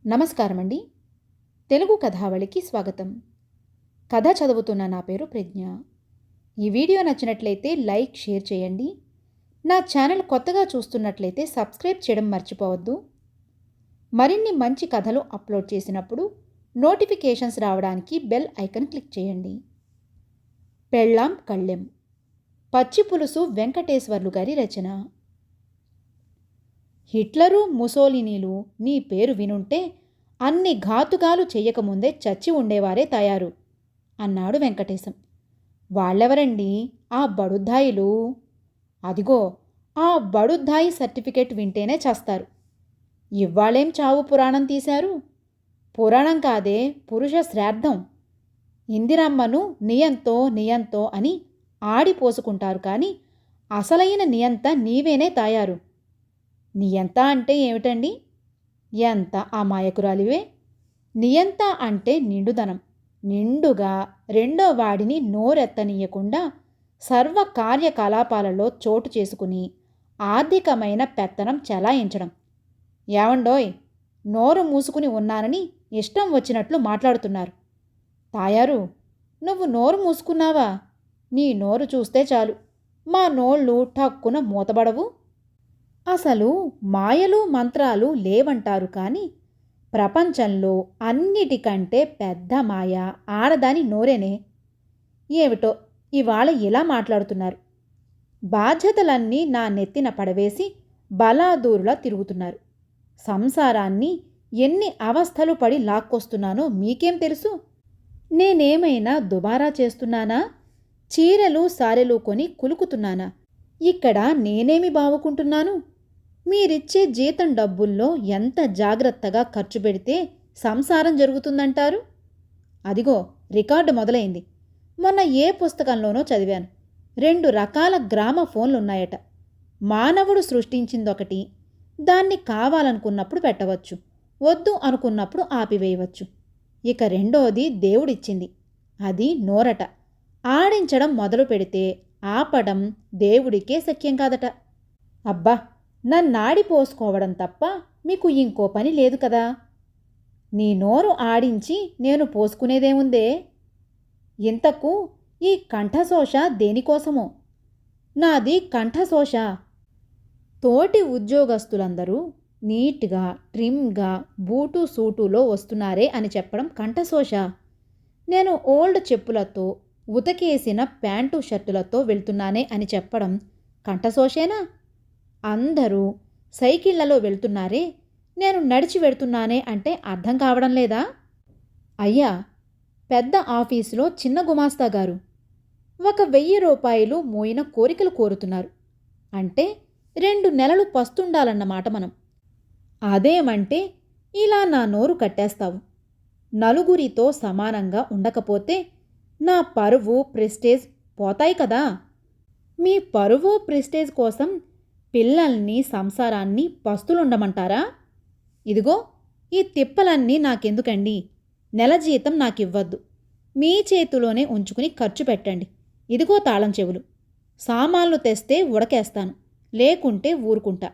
నమస్కారం అండి. తెలుగు కథావళికి స్వాగతం. కథ చదువుతున్న నా పేరు ప్రజ్ఞ. ఈ వీడియో నచ్చినట్లయితే లైక్, షేర్ చేయండి. నా ఛానల్ కొత్తగా చూస్తున్నట్లయితే సబ్స్క్రైబ్ చేయడం మర్చిపోవద్దు. మరిన్ని మంచి కథలు అప్లోడ్ చేసినప్పుడు నోటిఫికేషన్స్ రావడానికి బెల్ ఐకాన్ క్లిక్ చేయండి. పెళ్ళాం కళ్ళెం, పచ్చి పులుసు వెంకటేశ్వర్లు గారి రచన. హిట్లరు, ముసోలినీలు నీ పేరు వినుంటే అన్ని ఘాతుకాలు చెయ్యకముందే చచ్చి ఉండేవారే తయారు అన్నాడు వెంకటేశం. వాళ్ళెవరండి ఆ బడుద్దాయిలు? అదిగో ఆ బడుద్దాయి సర్టిఫికెట్ వింటేనే చస్తారు. ఇవ్వాళేం చావు పురాణం తీశారు? పురాణం కాదే, పురుష శ్రాద్ధం. ఇందిరమ్మను నియంతో అని ఆడిపోసుకుంటారు కానీ అసలైన నియంత నీవేనే తాయారు. నియంత అంటే ఏమిటండి? ఎంత అమాయకురాలివే. నియంత అంటే నిండుదనం. నిండుగా రెండో వాడిని నోరెత్తనీయకుండా సర్వ కార్యకలాపాలలో చోటు చేసుకుని ఆర్థికమైన పెత్తనం చెలాయించడం. ఏవండోయ్, నోరు మూసుకుని ఉన్నానని ఇష్టం వచ్చినట్లు మాట్లాడుతున్నారు. తాయారు, నువ్వు నోరు మూసుకున్నావా? నీ నోరు చూస్తే చాలు మా నోళ్ళు ఠక్కున మూతబడవు. అసలు మాయలు మంత్రాలు లేవంటారు కానీ ప్రపంచంలో అన్నిటికంటే పెద్ద మాయ ఆడదాని నోరేనే. ఏమిటో ఇవాళ ఇలా మాట్లాడుతున్నారు. బాధ్యతలన్నీ నా నెత్తిన పడవేసి బలాదూరులా తిరుగుతున్నారు. సంసారాన్ని ఎన్ని అవస్థలు పడి లాక్కొస్తున్నానో మీకేం తెలుసు? నేనేమైనా దుబారా చేస్తున్నానా? చీరెలు సారెలు కొని కులుకుతున్నానా? ఇక్కడ నేనేమి బావుకుంటున్నాను? మీరిచ్చే జీతం డబ్బుల్లో ఎంత జాగ్రత్తగా ఖర్చు పెడితే సంసారం జరుగుతుందంటారు? అదిగో రికార్డు మొదలైంది. మొన్న ఏ పుస్తకంలోనో చదివాను. 2 రకాల గ్రామఫోన్లున్నాయట. మానవుడు సృష్టించిందొకటి, దాన్ని కావాలనుకున్నప్పుడు పెట్టవచ్చు, వద్దు అనుకున్నప్పుడు ఆపివేయవచ్చు. ఇక రెండోది దేవుడిచ్చింది. అది నోరట. ఆడించడం మొదలు పెడితే ఆపడం దేవుడికే శక్యం కాదట. అబ్బా, నన్నాడిపోసుకోవడం తప్ప మీకు ఇంకో పని లేదు కదా? నీ నోరు ఆడించి నేను పోసుకునేదేముందే? ఇంతకు ఈ కంఠశోష దేనికోసమో? నాది కంఠశోష. తోటి ఉద్యోగస్తులందరూ నీట్గా ట్రిమ్గా బూటు సూటులో వస్తున్నారే అని చెప్పడం కంఠశోష. నేను ఓల్డ్ చెప్పులతో ఉతకేసిన ప్యాంటు షర్టులతో వెళ్తున్నానే అని చెప్పడం కంఠశోషేనా? అందరూ సైకిళ్లలో వెళ్తున్నారే, నేను నడిచి వెళ్తున్నానే అంటే అర్థం కావడం లేదా? అయ్యా, పెద్ద ఆఫీసులో చిన్న గుమాస్తా గారు 1,000 రూపాయలు మోయిన కోరికలు కోరుతున్నారు. అంటే 2 నెలలు పస్తుండాలన్నమాట మనం. అదేమంటే ఇలా నా నోరు కట్టేస్తావు. నలుగురితో సమానంగా ఉండకపోతే నా పరువు ప్రెస్టేజ్ పోతాయి కదా. మీ పరువు ప్రెస్టేజ్ కోసం పిల్లల్ని సంసారాన్ని పస్తులుండమంటారా? ఇదిగో ఈ తిప్పలన్నీ నాకెందుకండి? నెల జీతం నాకివ్వద్దు. మీ చేతిలోనే ఉంచుకుని ఖర్చు పెట్టండి. ఇదిగో తాళం చెవులు. సామాన్లు తెస్తే ఉడకేస్తాను, లేకుంటే ఊరుకుంటా.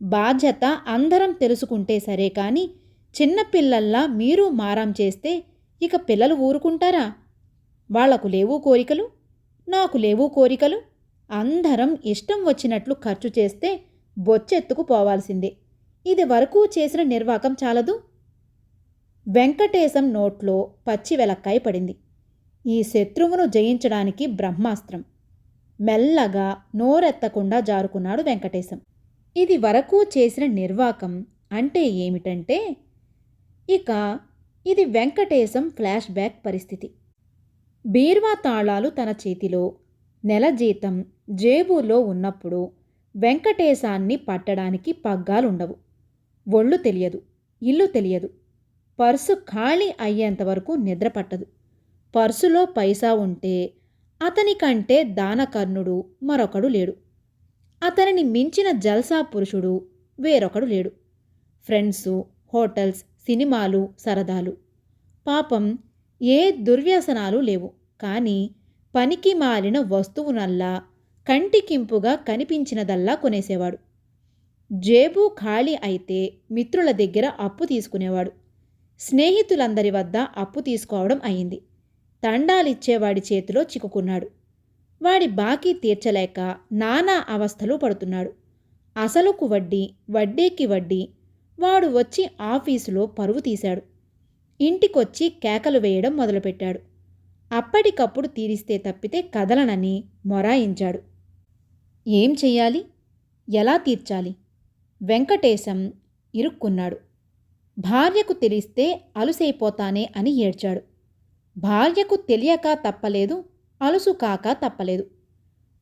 బాధ్యత అందరం తెలుసుకుంటే సరే కానీ చిన్నపిల్లల్లా మీరు మారాం చేస్తే ఇక పిల్లలు ఊరుకుంటారా? వాళ్లకు లేవు కోరికలు, నాకు లేవు కోరికలు. అందరం ఇష్టం వచ్చినట్లు ఖర్చు చేస్తే బొచ్చెత్తుకు పోవాల్సిందే. ఇది వరకు చేసిన నిర్వాకం చాలదు. వెంకటేశం నోట్లో పచ్చి వెలక్కాయ పడింది. ఈ శత్రువును జయించడానికి బ్రహ్మాస్త్రం. మెల్లగా నోరెత్తకుండా జారుకున్నాడు వెంకటేశం. ఇది వరకు చేసిన నిర్వాకం అంటే ఏమిటంటే ఇక ఇది వెంకటేశం ఫ్లాష్ బ్యాక్ పరిస్థితి. బీర్వా తాళాలు తన చేతిలో, నెల జీతం జేబులో ఉన్నప్పుడు వెంకటేశాన్ని పట్టడానికి పగ్గాలుండవు. ఒళ్ళు తెలియదు, ఇల్లు తెలియదు. పర్సు ఖాళీ అయ్యేంతవరకు నిద్ర పట్టదు. పర్సులో పైసా ఉంటే అతనికంటే దానకర్ణుడు మరొకడు లేడు. అతనిని మించిన జల్సా పురుషుడు వేరొకడు లేడు. ఫ్రెండ్సు, హోటల్స్, సినిమాలు, సరదాలు. పాపం ఏ దుర్వ్యసనాలు లేవు. కానీ పనికి మాలిన వస్తువునల్లా కంటికింపుగా కనిపించినదల్లా కొనేసేవాడు. జేబు ఖాళీ అయితే మిత్రుల దగ్గర అప్పు తీసుకునేవాడు. స్నేహితులందరి వద్ద అప్పు తీసుకోవడం అయింది. తండాలిచ్చేవాడి చేతిలో చిక్కుకున్నాడు. వాడి బాకీ తీర్చలేక నానా అవస్థలు పడుతున్నాడు. అసలుకు వడ్డీ, వడ్డీకి వడ్డీ. వాడు వచ్చి ఆఫీసులో పరువు తీశాడు. ఇంటికొచ్చి కేకలు వేయడం మొదలుపెట్టాడు. అప్పటికప్పుడు తీరిస్తే తప్పితే కదలనని మొరాయించాడు. ఏం చెయ్యాలి? ఎలా తీర్చాలి? వెంకటేశం ఇరుక్కున్నాడు. భార్యకు తెలిస్తే అలుసైపోతానే అని ఏడ్చాడు. భార్యకు తెలియక తప్పలేదు, అలుసు కాక తప్పలేదు.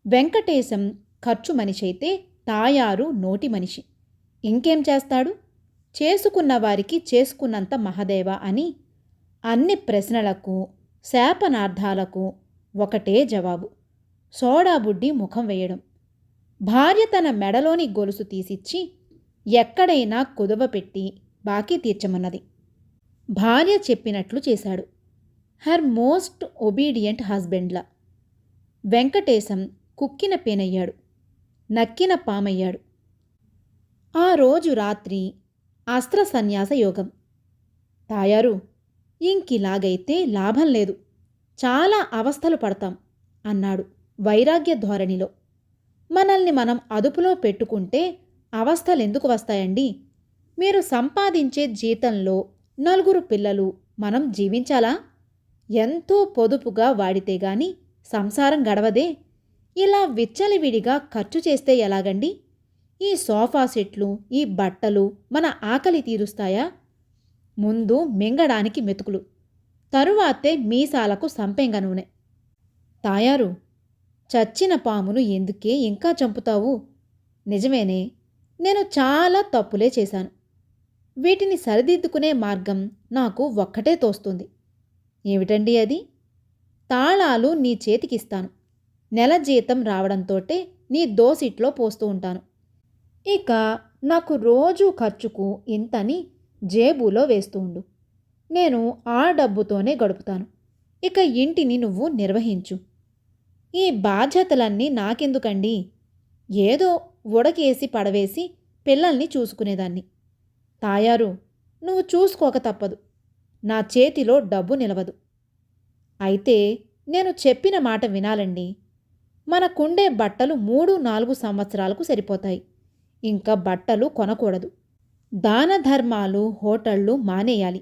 వెంకటేశం ఖర్చు మనిషైతే తాయారు నోటి మనిషి. ఇంకేం చేస్తాడు? చేసుకున్న వారికి చేసుకున్నంత మహదేవ అని అన్ని ప్రశ్నలకు, శాపనార్థాలకు ఒకటే జవాబు: సోడాబుడ్డి ముఖం వేయడం. భార్య తన మెడలోని గొలుసు తీసిచ్చి ఎక్కడైనా కుదవపెట్టి బాకీ తీర్చమన్నది. భార్య చెప్పినట్లు చేశాడు. హర్ మోస్ట్ ఒబీడియంట్ హస్బెండ్లా. వెంకటేశం కుక్కిన పేనయ్యాడు, నక్కిన పామయ్యాడు. ఆ రోజు రాత్రి అస్త్ర సన్యాస యోగం. తాయారు, ఇంకిలాగైతే లాభం లేదు, చాలా అవస్థలు పడతాం అన్నాడు వైరాగ్య ధోరణిలో. మనల్ని మనం అదుపులో పెట్టుకుంటే అవస్థలెందుకు వస్తాయండి? మీరు సంపాదించే జీతంలో 4 పిల్లలు మనం జీవించాలా? ఎంతో పొదుపుగా వాడితే గాని సంసారం గడవదే. ఇలా విచ్చలివిడిగా ఖర్చు చేస్తే ఎలాగండి? ఈ సోఫా సెట్లు, ఈ బట్టలు మన ఆకలి తీరుస్తాయా? ముందు మింగడానికి మెతుకులు, తరువాతే మీసాలకు సంపెంగ నూనె. తాయారు, చచ్చిన పామును ఎందుకే ఇంకా చంపుతావు? నిజమేనే, నేను చాలా తప్పులే చేశాను. వీటిని సరిదిద్దుకునే మార్గం నాకు ఒక్కటే తోస్తుంది. ఏమిటండి అది? తాళాలు నీ చేతికిస్తాను. నెల జీతం రావడంతోటే నీ దోసిట్లో పోస్తూ ఉంటాను. ఇక నాకు రోజూ ఖర్చుకు ఇంతని జేబులో వేస్తూ ఉండు. నేను ఆ డబ్బుతోనే గడుపుతాను. ఇక ఇంటిని నువ్వు నిర్వహించు. ఈ బాధ్యతలన్నీ నాకెందుకండి? ఏదో ఉడకేసి పడవేసి పిల్లల్ని చూసుకునేదాన్ని. తాయారు, నువ్వు చూసుకోక తప్పదు. నా చేతిలో డబ్బు నిలవదు. అయితే నేను చెప్పిన మాట వినాలండి. మనకుండే బట్టలు 3-4 సంవత్సరాలకు సరిపోతాయి. ఇంకా బట్టలు కొనకూడదు. దాన ధర్మాలు, హోటళ్ళు మానేయాలి.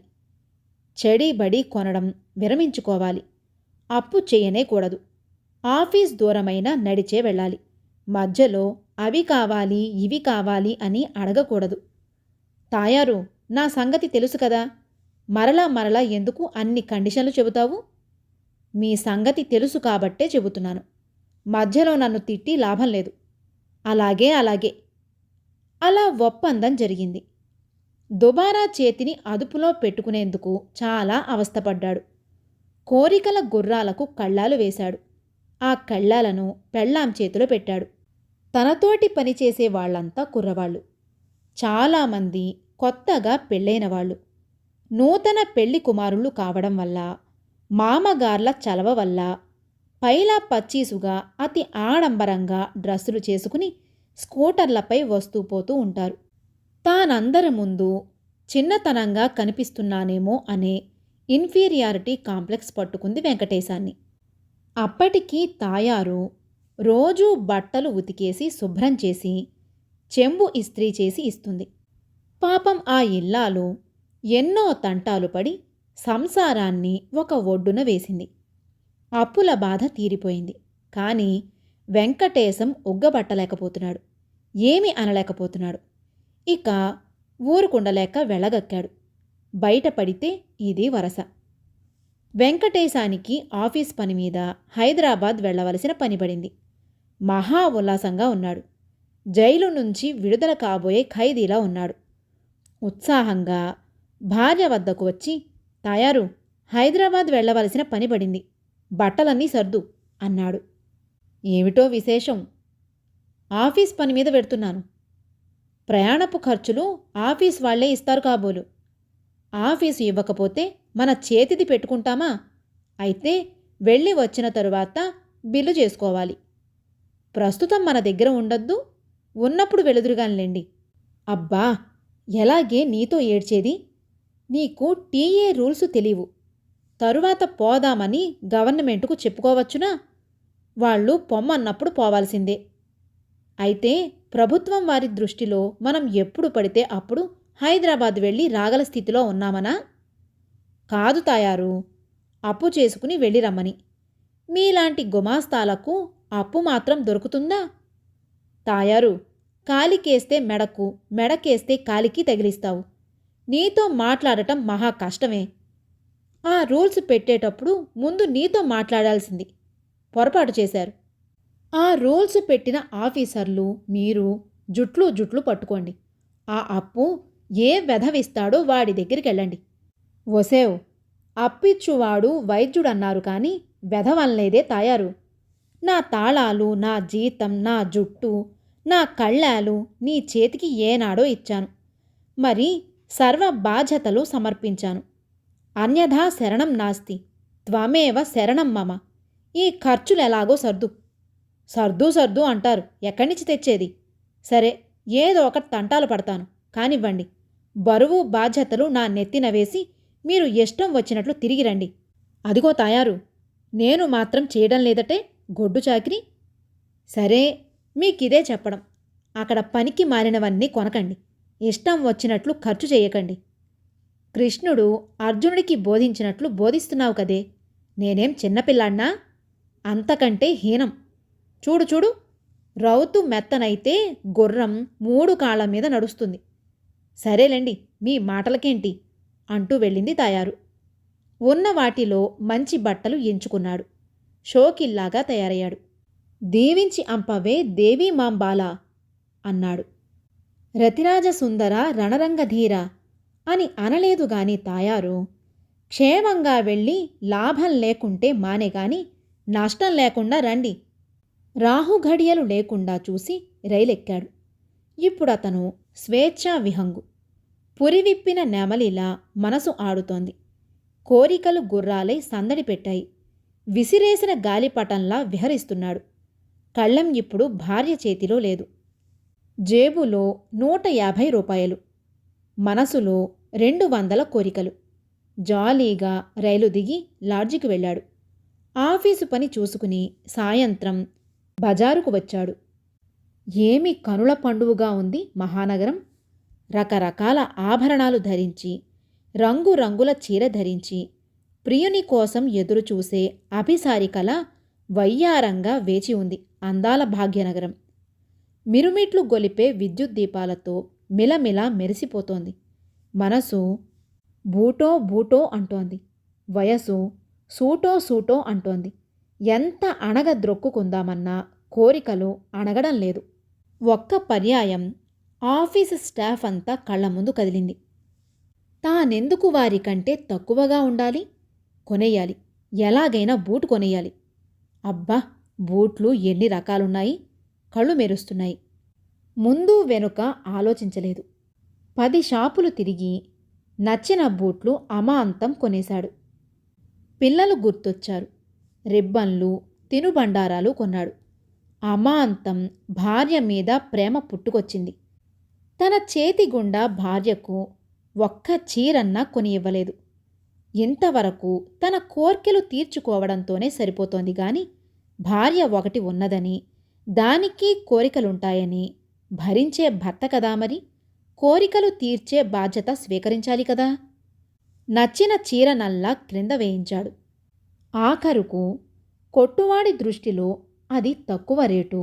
చెడీబడి కొనడం విరమించుకోవాలి. అప్పు చేయనే కూడదు. ఆఫీస్ దూరమైనా నడిచే వెళ్ళాలి. మధ్యలో అవి కావాలి, ఇవి కావాలి అని అడగకూడదు. తాయారు, నా సంగతి తెలుసు కదా. మరలా మరలా ఎందుకు అన్ని కండిషన్లు చెబుతావు? మీ సంగతి తెలుసు కాబట్టే చెబుతున్నాను. మధ్యలో నన్ను తిట్టి లాభం లేదు. అలాగే అలాగే. అలా ఒప్పందం జరిగింది. దుబారా చేతిని అదుపులో పెట్టుకునేందుకు చాలా అవస్థపడ్డాడు. కోరికల గుర్రాలకు కళ్ళాలు వేశాడు. ఆ కళ్ళాలను పెళ్ళాం చేతిలో పెట్టాడు. తనతోటి పనిచేసే వాళ్లంతా కుర్రవాళ్ళు. చాలామంది కొత్తగా పెళ్ళైన వాళ్ళు. నూతన పెళ్లి కుమారులు కావడం వల్ల, మామగార్ల చలవ వల్ల పైలా పచ్చీసుగా అతి ఆడంబరంగా డ్రస్సులు చేసుకుని స్కూటర్లపై వస్తూ పోతూ ఉంటారు. తానందరి ముందు చిన్నతనంగా కనిపిస్తున్నానేమో అనే ఇన్ఫీరియారిటీ కాంప్లెక్స్ పట్టుకుంది వెంకటేశాన్ని. అప్పటికీ తాయారు రోజూ బట్టలు ఉతికేసి శుభ్రం చేసి చెంబు ఇస్త్రీ చేసి ఇస్తుంది. పాపం ఆ ఇల్లాలు ఎన్నో తంటాలు పడి సంసారాన్ని ఒక ఒడ్డున వేసింది. అప్పుల బాధ తీరిపోయింది. కానీ వెంకటేశం ఉగ్గబట్టలేకపోతున్నాడు. ఏమీ అనలేకపోతున్నాడు. ఇక ఊరుకుండలేక వెళ్ళగక్కాడు. బయటపడితే ఇది వరస. వెంకటేశానికి ఆఫీస్ పని మీద హైదరాబాద్ వెళ్లవలసిన పని పడింది. మహా ఉల్లాసంగా ఉన్నాడు. జైలు నుంచి విడుదల కాబోయే ఖైదీలా ఉన్నాడు. ఉత్సాహంగా భార్య వద్దకు వచ్చి, తాయారు, హైదరాబాద్ వెళ్లవలసిన పని పడింది, బట్టలన్నీ సర్దు అన్నాడు. ఏమిటో విశేషం? ఆఫీస్ పని మీద వెడుతున్నాను. ప్రయాణపు ఖర్చులు ఆఫీస్ వాళ్లే ఇస్తారు కాబోలు. ఆఫీసు ఇవ్వకపోతే మన చేతిది పెట్టుకుంటామా? అయితే వెళ్ళి వచ్చిన తరువాత బిల్లు చేసుకోవాలి. ప్రస్తుతం మన దగ్గర ఉండొద్దు, ఉన్నప్పుడు వెలుదురుగానిలేండి. అబ్బా, ఎలాగే నీతో ఏడ్చేది? నీకు టీఏ రూల్స్ తెలియవు. తరువాత పోదామని గవర్నమెంటుకు చెప్పుకోవచ్చునా? వాళ్ళు పొమ్మన్నప్పుడు పోవాల్సిందే. అయితే ప్రభుత్వం వారి దృష్టిలో మనం ఎప్పుడు పడితే అప్పుడు హైదరాబాద్ వెళ్ళి రాగల స్థితిలో ఉన్నామనా? కాదు తాయారు, అప్పు చేసుకుని వెళ్ళి రమ్మని. మీలాంటి గుమాస్తాలకు అప్పు మాత్రం దొరుకుతుందా? తాయారు, కాలికేస్తే మెడకు, మెడకేస్తే కాలికి తగిలిస్తావు. నీతో మాట్లాడటం మహా కష్టమే. ఆ రూల్స్ పెట్టేటప్పుడు ముందు నీతో మాట్లాడాల్సింది. పొరపాటు చేశారు. ఆ రూల్స్ పెట్టిన ఆఫీసర్లు మీరు జుట్లు పట్టుకోండి. ఆ అప్పు ఏ వెధవిస్తాడో వాడి దగ్గరికి వెళ్ళండి. ఒసేవ్, అప్పిచ్చువాడు వైద్యుడన్నారు కానీ వెధవల్లేదే తాయారు. నా తాళాలు, నా జీతం, నా జుట్టు, నా కళ్ళాలు నీ చేతికి ఏనాడో ఇచ్చాను. మరి సర్వ బాధ్యతలు సమర్పించాను. అన్యథా శరణం నాస్తి, త్వమేవ శరణం మమ. ఈ ఖర్చులెలాగో సర్దు. సర్దు అంటారు, ఎక్కడి నుంచి తెచ్చేది? సరే, ఏదో ఒక తంటాలు పడతాను, కానివ్వండి. బరువు బాధ్యతలు నా నెత్తిన వేసి మీరు ఇష్టం వచ్చినట్లు తిరిగి రండి. అదిగో తాయారు, నేను మాత్రం చేయడం లేదటే గొడ్డు చాకిరి. సరే, మీకిదే చెప్పడం. అక్కడ పనికి మారినవన్నీ కొనకండి. ఇష్టం వచ్చినట్లు ఖర్చు చేయకండి. కృష్ణుడు అర్జునుడికి బోధించినట్లు బోధిస్తున్నావు కదే. నేనేం చిన్నపిల్లాడ్నా? అంతకంటే హీనం. చూడు, రౌతు మెత్తనైతే గుర్రం 3 కాళ్ల మీద నడుస్తుంది. సరేలేండి, మీ మాటలకేంటి అంటూ వెళ్ళింది తాయారు. ఉన్న వాటిలో మంచి బట్టలు ఎంచుకున్నాడు. షోకిల్లాగా తయారయ్యాడు. దీవించి అంపవే దేవీ మాంబాలా అన్నాడు. రతిరాజసుందర రణరంగధీర అని అనలేదుగాని తాయారు, క్షేమంగా వెళ్ళి లాభం లేకుంటే మానేగాని నష్టం లేకుండా రండి. రాహుఘడియలు లేకుండా చూసి రైలెక్కాడు. ఇప్పుడతను స్వేచ్ఛా విహంగు. పురివిప్పిన నెమలిలా మనసు ఆడుతోంది. కోరికలు గుర్రాలై సందడి పెట్టాయి. విసిరేసిన గాలిపటంలా విహరిస్తున్నాడు. కళ్ళం ఇప్పుడు భార్య చేతిలో లేదు. జేబులో 150 రూపాయలు. మనసులో 200 కోరికలు. జాలీగా రైలు దిగి లాడ్జికి వెళ్ళాడు. ఆఫీసు పని చూసుకుని సాయంత్రం బజారుకు వచ్చాడు. ఏమి కనుల పండువుగా ఉంది మహానగరం. రకరకాల ఆభరణాలు ధరించి, రంగురంగుల చీర ధరించి, ప్రియుని కోసం ఎదురుచూసే అభిసారికల వయ్యారంగా వేచి ఉంది అందాల భాగ్యనగరం. మిరుమిట్లు గొలిపే విద్యుత్ దీపాలతో మిలమిలా మెరిసిపోతోంది. మనసు బూటో అంటోంది. వయసు సూటో అంటోంది. ఎంత అణగద్రొక్కుకుందామన్నా కోరికలు అణగడం లేదు. ఒక్క పర్యాయం ఆఫీసు స్టాఫ్ అంతా కళ్ల ముందు కదిలింది. తానెందుకు వారికంటే తక్కువగా ఉండాలి? కొనేయాలి, ఎలాగైనా బూటు కొనేయాలి. అబ్బా, బూట్లు ఎన్ని రకాలున్నాయి! కళ్ళు మెరుస్తున్నాయి. ముందు వెనుక ఆలోచించలేదు. 10 షాపులు తిరిగి నచ్చిన బూట్లు అమాంతం కొనేశాడు. పిల్లలు గుర్తొచ్చారు. రిబ్బన్లు, తినుబండారాలు కొన్నాడు. అమాంతం భార్య మీద ప్రేమ పుట్టుకొచ్చింది. తన చేతి గుండా భార్యకు ఒక్క చీరన్నా కొని ఇవ్వలేదు. ఇంతవరకు తన కోర్కెలు తీర్చుకోవడంతోనే సరిపోతోంది గాని భార్య ఒకటి ఉన్నదని, దానికి కోరికలుంటాయని భరించే భర్త కదా మరి. కోరికలు తీర్చే బాధ్యత స్వీకరించాలి కదా. నచ్చిన చీరనల్లా క్రింద వేయించాడు. ఆఖరుకు కొట్టువాడి దృష్టిలో అది తక్కువ రేటు,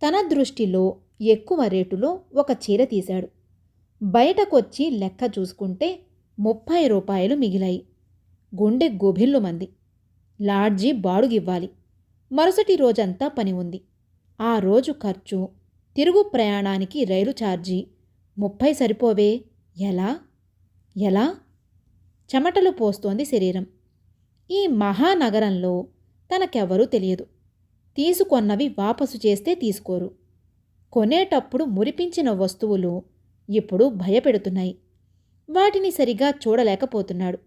తన దృష్టిలో ఎక్కువ రేటులో ఒక చీర తీశాడు. బయటకొచ్చి లెక్క చూసుకుంటే 30 రూపాయలు మిగిలాయి. గుండె గుభిల్లుమంది. లాడ్జి బాడుగివ్వాలి. మరుసటి రోజంతా పని ఉంది. ఆ రోజు ఖర్చు, తిరుగు ప్రయాణానికి రైలు ఛార్జీ 30 సరిపోవే. ఎలా? చెమటలు పోస్తోంది శరీరం. ఈ మహానగరంలో తనకెవరూ తెలియదు. తీసుకొన్నవి వాపసు చేస్తే తీసుకోరు. కొనేటప్పుడు మురిపించిన వస్తువులు ఇప్పుడు భయపెడుతున్నాయి. వాటిని సరిగా చూడలేకపోతున్నాడు.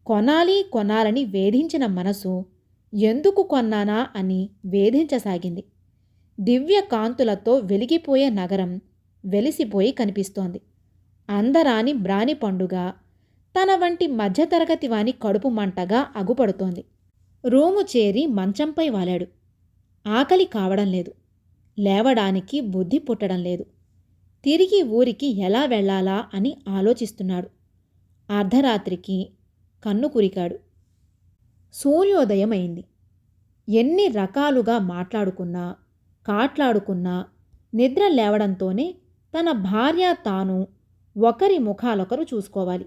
కొనాలని వేధించిన మనసు ఎందుకు కొన్నానా అని వేధించసాగింది. దివ్య కాంతులతో వెలిగిపోయే నగరం వెలిసిపోయి కనిపిస్తోంది. అందరాని బ్రాని పండుగ తన వంటి మధ్యతరగతి వాని కడుపు మంటగా అగుపడుతోంది. రూము చేరి మంచంపై వాలాడు. ఆకలి కావడం లేదు. లేవడానికి బుద్ధి పుట్టడం లేదు. తిరిగి ఊరికి ఎలా వెళ్ళాలా అని ఆలోచిస్తున్నాడు. అర్ధరాత్రికి కన్ను కురికాడు. సూర్యోదయం అయింది. ఎన్ని రకాలుగా మాట్లాడుకున్నా, కాట్లాడుకున్నా నిద్ర లేవడంతోనే తన భార్య తాను ఒకరి ముఖాలొకరు చూసుకోవాలి.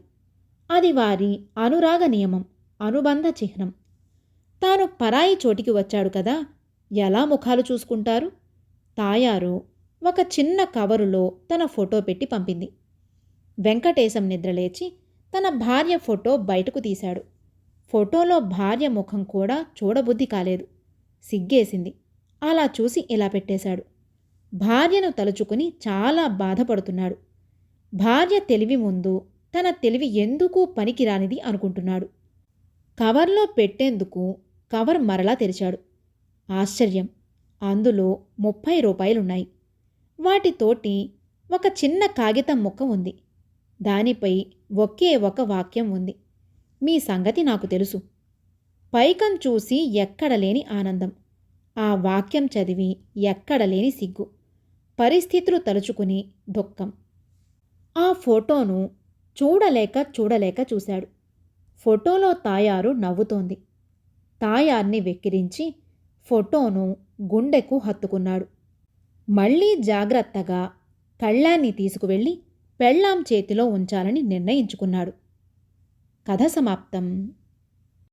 అది వారి అనురాగ నియమం, అనుబంధ చిహ్నం. తాను పరాయి చోటికి వచ్చాడు కదా, ఎలా ముఖాలు చూసుకుంటారు? తాయారు ఒక చిన్న కవరులో తన ఫోటో పెట్టి పంపింది. వెంకటేశం నిద్రలేచి తన భార్య ఫోటో బయటకు తీశాడు. ఫోటోలో భార్య ముఖం కూడా చూడబుద్ధి కాలేదు. సిగ్గేసింది. అలా చూసి ఇలా పెట్టేశాడు. భార్యను తలుచుకుని చాలా బాధపడుతున్నాడు. భార్య తెలివి ముందు తన తెలివి ఎందుకు పనికిరానిది అనుకుంటున్నాడు. కవర్లో పెట్టేందుకు కవర్ మరలా తెరిచాడు. ఆశ్చర్యం! అందులో 30 రూపాయలున్నాయి. వాటితోటి ఒక చిన్న కాగితం ముక్క ఉంది. దానిపై ఒకే ఒక వాక్యం ఉంది. మీ సంగతి నాకు తెలుసు. పైకం చూసి ఎక్కడలేని ఆనందం. ఆ వాక్యం చదివి ఎక్కడలేని సిగ్గు. పరిస్థితులు తలుచుకుని దుఃఖం. ఆ ఫోటోను చూడలేక చూశాడు. ఫోటోలో తాయారు నవ్వుతోంది. తాయార్ని వెక్కిరించి ఫోటోను గుండెకు హత్తుకున్నాడు. మళ్ళీ జాగ్రత్తగా కళ్ళాన్ని తీసుకువెళ్ళి పెళ్ళాం చేతిలో ఉంచాలని నిర్ణయించుకున్నాడు. కథ సమాప్తం.